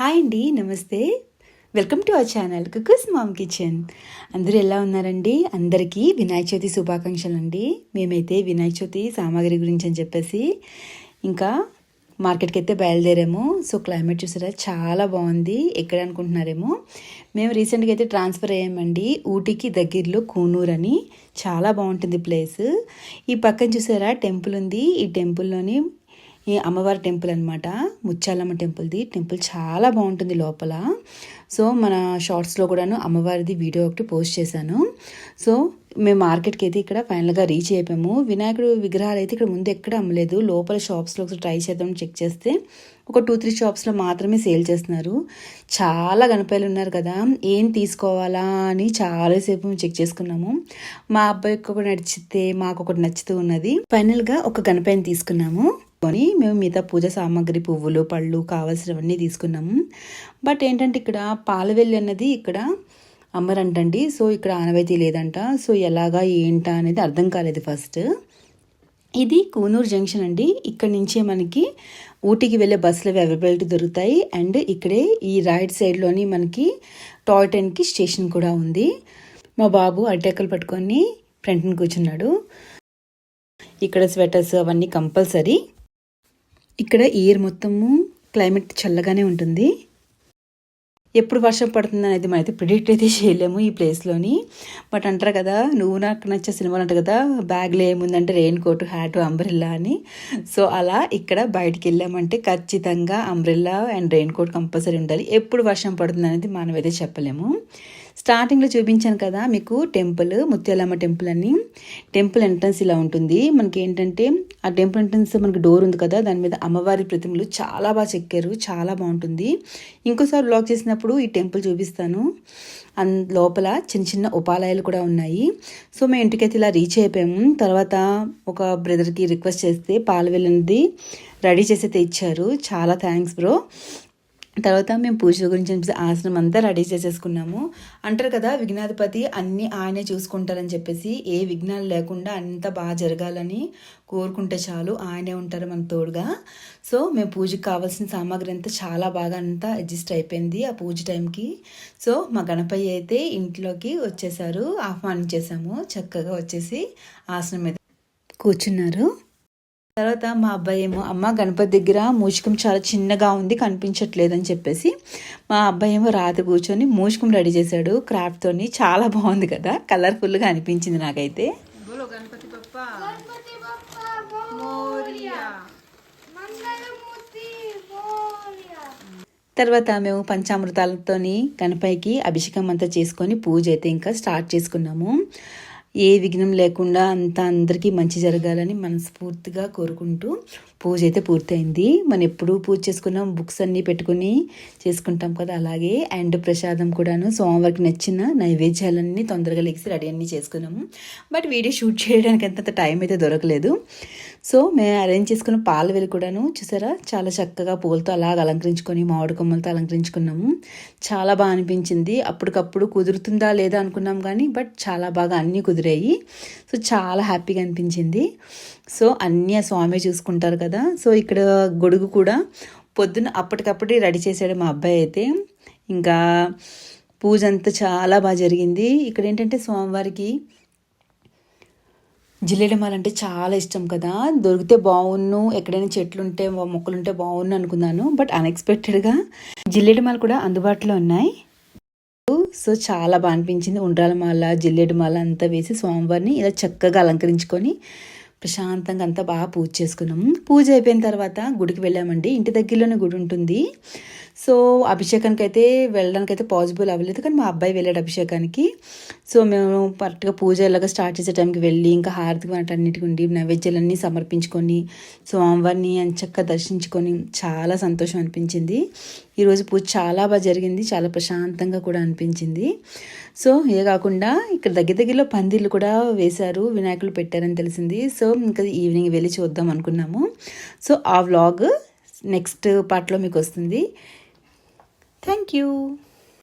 Hi అండి, నమస్తే. Welcome to our channel కుక్కూస్ మామ్ కిచెన్. అందరూ ఎలా ఉన్నారండి? అందరికీ వినాయక చవితి శుభాకాంక్షలు అండి. మేమైతే వినాయక చవితి సామాగ్రి గురించి అని చెప్పేసి ఇంకా మార్కెట్కి అయితే బయలుదేరాము. సో క్లైమేట్ చూసారా, చాలా బాగుంది. ఎక్కడ అనుకుంటున్నారేమో, మేము రీసెంట్గా అయితే ట్రాన్స్ఫర్ అయ్యామండి ఊటీకి దగ్గరలో కూనూరు అని. చాలా బాగుంటుంది ప్లేస్. ఈ పక్కన చూసారా టెంపుల్ ఉంది. ఈ టెంపుల్లోని ఈ అమ్మవారి టెంపుల్ అనమాట, ముత్యాలమ్మ టెంపుల్ది. టెంపుల్ చాలా బాగుంటుంది లోపల. సో మన షార్ట్స్లో కూడాను అమ్మవారిది వీడియో ఒకటి పోస్ట్ చేశాను. సో మేము మార్కెట్కి అయితే ఇక్కడ ఫైనల్గా రీచ్ అయిపోయాము. వినాయకుడు విగ్రహాలు అయితే ఇక్కడ ముందు ఎక్కడ అమ్మలేదు. లోపల షాప్స్లో ఒకసారి ట్రై చేద్దాం చెక్ చేస్తే ఒక 2-3 షాప్స్లో మాత్రమే సేల్ చేస్తున్నారు. చాలా గణపయ్యలు ఉన్నారు కదా, ఏం తీసుకోవాలా అని చాలాసేపు చెక్ చేసుకున్నాము. మా అబ్బాయికి ఒకటి నచ్చితే మాకు ఒకటి నచ్చుతూ ఉన్నది. ఫైనల్గా ఒక గణపయ్యని తీసుకున్నాము. కొని మేము మిగతా పూజ సామాగ్రి, పువ్వులు, పళ్ళు కావాల్సినవన్నీ తీసుకున్నాము. బట్ ఏంటంటే ఇక్కడ పాలవెల్లి అన్నది ఇక్కడ అమ్మరంటండి. సో ఇక్కడ ఆనవాయితీ లేదంట. సో ఎలాగా ఏంటా అనేది అర్థం కాలేదు ఫస్ట్. ఇది కూనూరు జంక్షన్ అండి. ఇక్కడ నుంచే మనకి ఊటీకి వెళ్ళే బస్సులు అవైలబిలిటీ దొరుకుతాయి. అండ్ ఇక్కడే ఈ రైట్ సైడ్లోని మనకి టాయ్ ట్రైన్కి స్టేషన్ కూడా ఉంది. మా బాబు అరిటాకులు పట్టుకొని ఫ్రంట్ని కూర్చున్నాడు. ఇక్కడ స్వెటర్స్ అవన్నీ కంపల్సరీ. ఇక్కడ ఇయర్ మొత్తము క్లైమేట్ చల్లగానే ఉంటుంది. ఎప్పుడు వర్షం పడుతుంది అనేది మనమైతే ప్రిడిక్ట్ అయితే చేయలేము ఈ ప్లేస్లోని. బట్ అంటారు కదా, నువ్వు నాకు నచ్చే సినిమాలు అంటారు కదా, బ్యాగ్లో ఏముందంటే రెయిన్ కోట్, హ్యాట్, అంబ్రెల్లా అని. సో అలా ఇక్కడ బయటికి వెళ్ళామంటే ఖచ్చితంగా umbrella and rain coat compulsory ఉండాలి. ఎప్పుడు వర్షం పడుతుంది అనేది మనమైతే చెప్పలేము. స్టార్టింగ్లో చూపించాను కదా మీకు టెంపుల్, ముత్యాలమ్మ టెంపుల్ అని. టెంపుల్ ఎంట్రన్స్ ఇలా ఉంటుంది. మనకి ఏంటంటే ఆ టెంపుల్ ఎంట్రన్స్ మనకి డోర్ ఉంది కదా, దాని మీద అమ్మవారి ప్రతిమలు చాలా బాగా చెక్కారు. చాలా బాగుంటుంది. ఇంకోసారి వ్లాగ్ చేసినప్పుడు ఈ టెంపుల్ చూపిస్తాను. లోపల చిన్న చిన్న ఉపాలయాలు కూడా ఉన్నాయి. సో మేము ఇంటికైతే ఇలా రీచ్ అయిపోయాము. తర్వాత ఒక బ్రదర్కి రిక్వెస్ట్ చేస్తే పాలవెల్లినది రెడీ చేసి అయితే ఇచ్చారు. చాలా థ్యాంక్స్ బ్రో. తర్వాత మేము పూజ గురించి ఆసనం అంతా రెడీ చేసేసుకున్నాము. అంటారు కదా, విఘ్నాధిపతి అన్నీ ఆయనే చూసుకుంటారని చెప్పేసి, ఏ విఘ్నాలు లేకుండా అంత బాగా జరగాలని కోరుకుంటే చాలు, ఆయనే ఉంటారు మన తోడుగా. సో మేము పూజకి కావాల్సిన సామాగ్రి అంతా చాలా బాగా అంతా అడ్జస్ట్ అయిపోయింది ఆ పూజ టైంకి. సో మా గణపయ్య అయితే ఇంట్లోకి వచ్చేసారు. ఆహ్వానించేసాము. చక్కగా వచ్చేసి ఆసనం మీద కూర్చున్నారు. తర్వాత మా అబ్బాయి ఏమో, అమ్మ గణపతి దగ్గర మూషికం చాలా చిన్నగా ఉంది, కనిపించట్లేదు అని చెప్పేసి మా అబ్బాయి ఏమో రాత్రి కూర్చొని మూషికం రెడీ చేశాడు క్రాఫ్ట్తోని. చాలా బాగుంది కదా, కలర్ఫుల్గా అనిపించింది నాకైతే. తర్వాత మేము పంచామృతాలతోని గణపతికి అభిషేకం అంతా చేసుకొని పూజ అయితే ఇంకా స్టార్ట్ చేసుకున్నాము. ఏ విఘ్నం లేకుండా అంతా అందరికీ మంచి జరగాలని మనస్ఫూర్తిగా కోరుకుంటూ పూజ అయితే పూర్తయింది. మనం ఎప్పుడు పూజ చేసుకున్నాం, బుక్స్ అన్నీ పెట్టుకుని చేసుకుంటాం కదా, అలాగే. అండ్ ప్రసాదం కూడాను స్వామివారికి నచ్చిన నైవేద్యాలన్నీ తొందరగా లెగిసి రెడీ అన్నీ చేసుకున్నాము. బట్ వీడియో షూట్ చేయడానికి అంత టైం అయితే దొరకలేదు. సో మేము అరేంజ్ చేసుకున్న పాలవెల్లి కూడాను చూసారా, చాలా చక్కగా పూలతో అలాగ అలంకరించుకొని, మామిడి కొమ్మలతో అలంకరించుకున్నాము. చాలా బాగా అనిపించింది. అప్పటికప్పుడు కుదురుతుందా లేదా అనుకున్నాం కానీ బట్ చాలా బాగా అన్నీ కుదిరాయి. సో చాలా హ్యాపీగా అనిపించింది. సో అన్నీ ఆ స్వామి చూసుకుంటారు కదా. సో ఇక్కడ గొడుగు కూడా పొద్దున్న అప్పటికప్పుడే రెడీ చేశాడు మా అబ్బాయి అయితే. ఇంకా పూజ అంతా చాలా బాగా జరిగింది. ఇక్కడ ఏంటంటే స్వామివారికి జిల్లేడుమాల అంటే చాలా ఇష్టం కదా. దొరికితే బాగున్ను, ఎక్కడైనా చెట్లుంటే మొక్కలుంటే బాగున్ను అనుకున్నాను. బట్ అన్ఎక్స్పెక్టెడ్గా జిల్లేడుమాల కూడా అందుబాటులో ఉన్నాయి. సో చాలా బాగా అనిపించింది. ఉండ్రాల మాల, జిల్లేడు మాల అంతా వేసి స్వామివారిని ఇలా చక్కగా అలంకరించుకొని ప్రశాంతంగా అంతా బాగా పూజ చేసుకున్నాము. పూజ అయిపోయిన తర్వాత గుడికి వెళ్ళామండి. ఇంటి దగ్గరలోనే గుడి ఉంటుంది. సో అభిషేకానికి అయితే వెళ్ళడానికి అయితే పాసిబుల్ అవ్వలేదు, కానీ మా అబ్బాయి వెళ్ళాడు అభిషేకానికి. సో మేము కరెక్ట్గా పూజ ఎలాగ స్టార్ట్ చేసే టైంకి వెళ్ళి ఇంకా హారతి వాటన్నిటికి ఉండి నైవేద్యాలన్నీ సమర్పించుకొని స్వామివారిని చక్కగా దర్శించుకొని చాలా సంతోషం అనిపించింది. ఈరోజు పూజ చాలా బాగా జరిగింది. చాలా ప్రశాంతంగా కూడా అనిపించింది. సో ఇదే కాకుండా ఇక్కడ దగ్గరలో పందిళ్ళు కూడా వేశారు, వినాయకులు పెట్టారని తెలిసింది. సో ఇంకా ఈవినింగ్ వెళ్ళి చూద్దాం అనుకున్నాము. సో ఆ వ్లాగ్ నెక్స్ట్ పార్ట్లో మీకు వస్తుంది. Thank you.